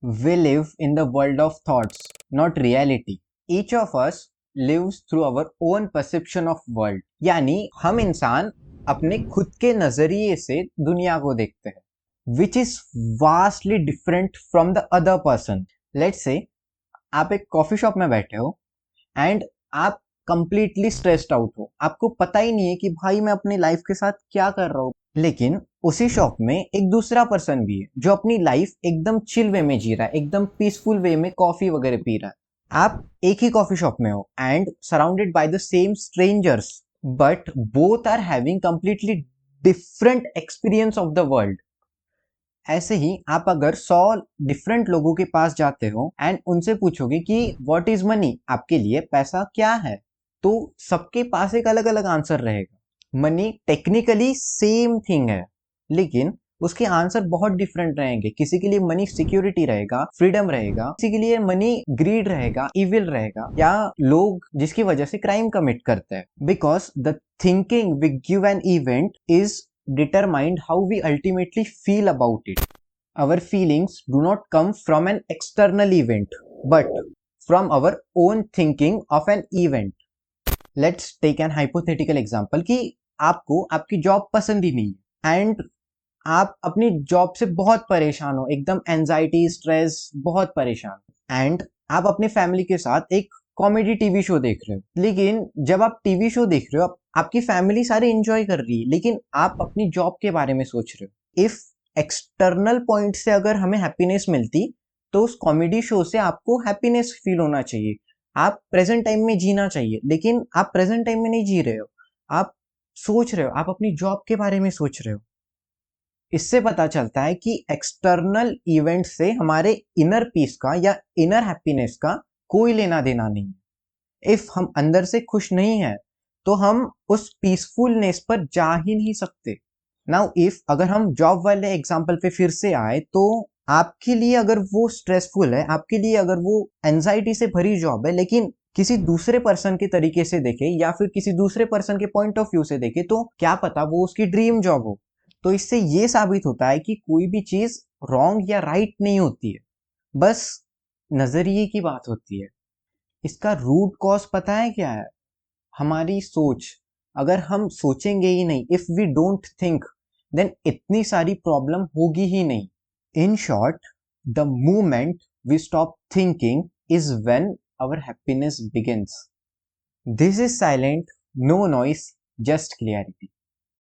We live in the world of thoughts, not reality. Each of us lives through our own perception of world. यानी हम इंसान अपने खुद के नजरिए से दुनिया को देखते हैं, which is vastly different from the other person. Let's say आप एक कॉफी शॉप में बैठे हो एंड आप कंप्लीटली स्ट्रेस्ड आउट हो, आपको पता ही नहीं है कि भाई मैं अपनी लाइफ के साथ क्या कर रहा हूँ। लेकिन उसी शॉप में एक दूसरा पर्सन भी है जो अपनी लाइफ एकदम चिल वे में जी रहा है, एकदम पीसफुल वे में कॉफी वगैरह पी रहा है। आप एक ही कॉफी शॉप में हो and surrounded by the same strangers, but both are having completely different experience of the world. ऐसे ही आप अगर 100 डिफरेंट लोगों के पास जाते हो एंड उनसे पूछोगे कि व्हाट इज मनी, आपके लिए पैसा क्या है, तो सबके पास एक अलग अलग आंसर रहेगा। मनी टेक्निकली सेम थिंग है, लेकिन उसके आंसर बहुत डिफरेंट रहेंगे। किसी के लिए मनी सिक्योरिटी रहेगा, फ्रीडम रहेगा, किसी के लिए मनी ग्रीड रहेगा, इविल रहेगा, या लोग जिसकी वजह से क्राइम कमिट करते हैं। Because the thinking we give an event is determined how we ultimately feel about it. Our feelings do not come from an external event, but from our own thinking of an event. Let's take an hypothetical example कि आपको आपकी job पसंद ही नहीं है and आप अपनी job से बहुत परेशान हो, एकदम एंजाइटी, स्ट्रेस, बहुत परेशान, एंड आप अपने फैमिली के साथ एक कॉमेडी टीवी शो देख रहे हो। लेकिन जब आप टीवी शो देख रहे हो, आपकी फैमिली सारी एंजॉय कर रही है, लेकिन आप अपनी जॉब के बारे में सोच रहे हो। इफ एक्सटर्नल पॉइंट से अगर हमें हैप्पीनेस मिलती, तो उस कॉमेडी शो से आपको हैप्पीनेस फील होना चाहिए, आप प्रेजेंट टाइम में जीना चाहिए। लेकिन आप प्रेजेंट टाइम में नहीं जी रहे हो, आप सोच रहे हो, आप अपनी जॉब के बारे में सोच रहे हो। इससे पता चलता है कि एक्सटर्नल इवेंट से हमारे इनर पीस का या इनर हैप्पीनेस का कोई लेना देना नहीं है। इफ हम अंदर से खुश नहीं है, तो हम उस पीसफुलनेस पर जा ही नहीं सकते। नाउ इफ अगर हम जॉब वाले एग्जांपल पे फिर से आए, तो आपके लिए अगर वो स्ट्रेसफुल है, आपके लिए अगर वो एंजाइटी से भरी जॉब है, लेकिन किसी दूसरे पर्सन के तरीके से देखे या फिर किसी दूसरे पर्सन के पॉइंट ऑफ व्यू से देखे, तो क्या पता वो उसकी ड्रीम जॉब हो। तो इससे ये साबित होता है कि कोई भी चीज रॉन्ग या राइट नहीं होती है, बस नजरिए की बात होती है। इसका रूट कॉज पता है क्या है? हमारी सोच। अगर हम सोचेंगे ही नहीं, if we don't think, then इतनी सारी प्रॉब्लम होगी ही नहीं। In short, the moment we stop thinking is when our happiness begins. This is silent, no noise, just clarity.